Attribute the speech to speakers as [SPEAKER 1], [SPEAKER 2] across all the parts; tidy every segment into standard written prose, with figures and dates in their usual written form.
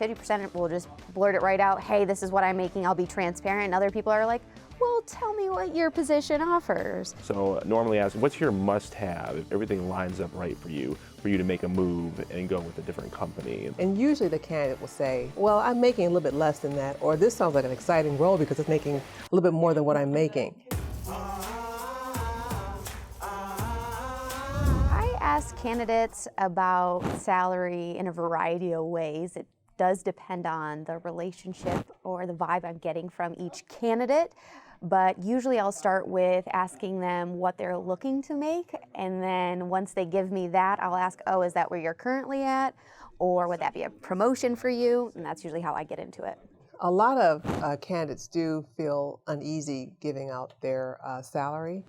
[SPEAKER 1] 50% will just blurt it right out, hey, this is what I'm making, I'll be transparent. And other people are like, well, tell me what your position offers.
[SPEAKER 2] So normally ask, what's your must-have if everything lines up right for you to make a move and go with a different company?
[SPEAKER 3] And usually the candidate will say, well, I'm making a little bit less than that, or this sounds like an exciting role because it's making a little bit more than what I'm making.
[SPEAKER 1] I ask candidates about salary in a variety of ways. It does depend on the relationship or the vibe I'm getting from each candidate, but usually I'll start with asking them what they're looking to make, and then once they give me that, I'll ask, oh, is that where you're currently at, or would that be a promotion for you? And that's usually how I get into it.
[SPEAKER 3] A lot of candidates do feel uneasy giving out their salary.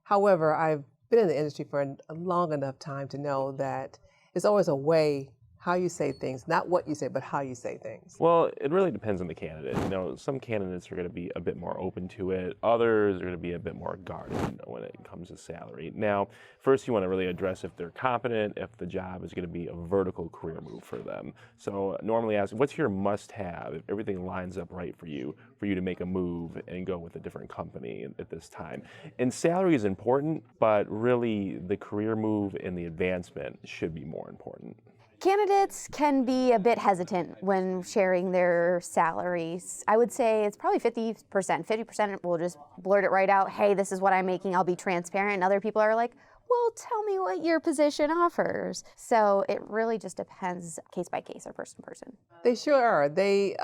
[SPEAKER 3] However, I've been in the industry for a long enough time to know that it's always a way how you say things, not what you say, but how you say things.
[SPEAKER 2] Well, it really depends on the candidate. You know, some candidates are going to be a bit more open to it. Others are going to be a bit more guarded when it comes to salary. Now, first you want to really address if they're competent, if the job is going to be a vertical career move for them. So normally ask, what's your must-have if everything lines up right for you to make a move and go with a different company at this time? And salary is important, but really the career move and the advancement should be more important.
[SPEAKER 1] Candidates can be a bit hesitant when sharing their salaries. I would say it's probably 50%. 50% will just blurt it right out, hey, this is what I'm making, I'll be transparent. And other people are like, well, tell me what your position offers. So it really just depends case by case or person to person.
[SPEAKER 3] They sure are. They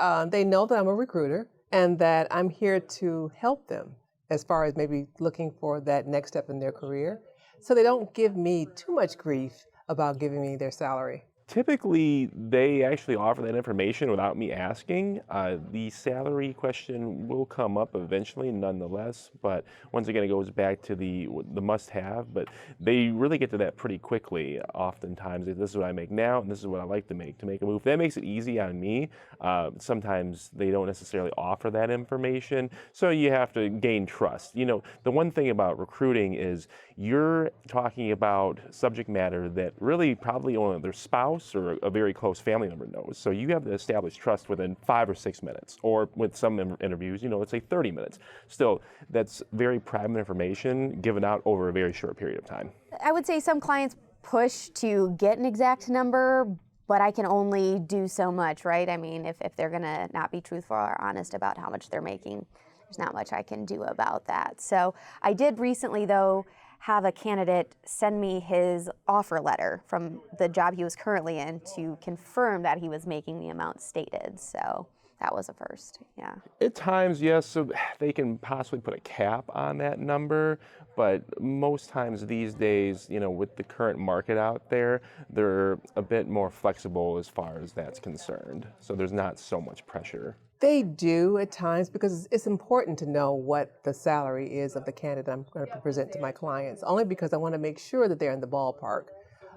[SPEAKER 3] know that I'm a recruiter and that I'm here to help them as far as maybe looking for that next step in their career. So they don't give me too much grief about giving me their salary.
[SPEAKER 2] Typically, they actually offer that information without me asking. The salary question will come up eventually, nonetheless, but once again, it goes back to the must-have, but they really get to that pretty quickly. Oftentimes, this is what I make now, and this is what I like to make a move. That makes it easy on me. Sometimes they don't necessarily offer that information, so you have to gain trust. You know, the one thing about recruiting is you're talking about subject matter that really probably only their spouse or a very close family member knows. So you have to establish trust within 5 or 6 minutes, or with some interviews, you know, let's say 30 minutes. Still, that's very private information given out over a very short period of time.
[SPEAKER 1] I would say some clients push to get an exact number, but I can only do so much, right? I mean, if they're gonna not be truthful or honest about how much they're making, there's not much I can do about that. So I did recently, though, have a candidate send me his offer letter from the job he was currently in to confirm that he was making the amount stated. So that was a first, yeah.
[SPEAKER 2] At times, yes, so they can possibly put a cap on that number, but most times these days, you know, with the current market out there, they're a bit more flexible as far as that's concerned. So there's not so much pressure.
[SPEAKER 3] They do at times because it's important to know what the salary is of the candidate I'm going to present to my clients, only because I want to make sure that they're in the ballpark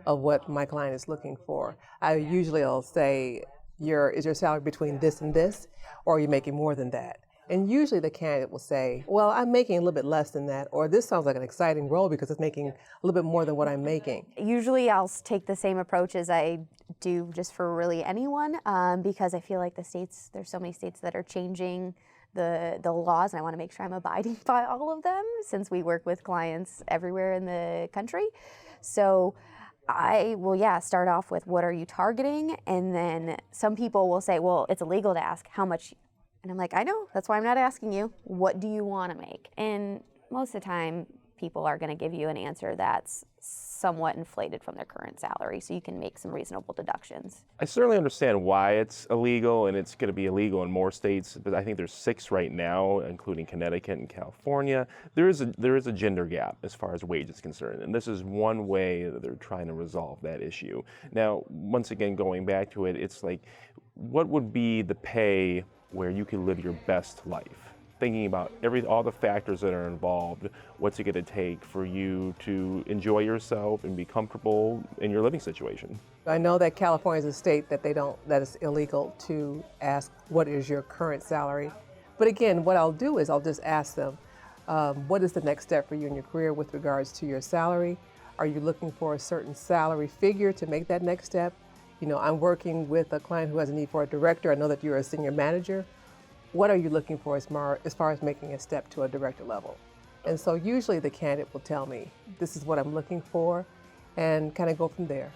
[SPEAKER 3] of what my client is looking for. I usually will say, is your salary between this and this, or are you making more than that? And usually the candidate will say, well, I'm making a little bit less than that, or this sounds like an exciting role because it's making a little bit more than what I'm making.
[SPEAKER 1] Usually I'll take the same approach as I do just for really anyone, because I feel like there's so many states that are changing the laws, and I want to make sure I'm abiding by all of them since we work with clients everywhere in the country. So I will, start off with what are you targeting? And then some people will say, well, it's illegal to ask how much. And I'm like, I know, that's why I'm not asking you. What do you want to make? And most of the time, people are going to give you an answer that's somewhat inflated from their current salary, so you can make some reasonable deductions.
[SPEAKER 2] I certainly understand why it's illegal, and it's going to be illegal in more states, but I think there's 6 right now, including Connecticut and California. There is a gender gap as far as wage is concerned, and this is one way that they're trying to resolve that issue. Now, once again, going back to it, it's like, what would be the pay where you can live your best life? Thinking about all the factors that are involved, what's it going to take for you to enjoy yourself and be comfortable in your living situation?
[SPEAKER 3] I know that California is a state that that it's illegal to ask what is your current salary. But again, what I'll do is I'll just ask them, what is the next step for you in your career with regards to your salary? Are you looking for a certain salary figure to make that next step? you know, I'm working with a client who has a need for a director. I know that you're a senior manager. What are you looking for as far as making a step to a director level? And so usually the candidate will tell me, this is what I'm looking for, and kind of go from there.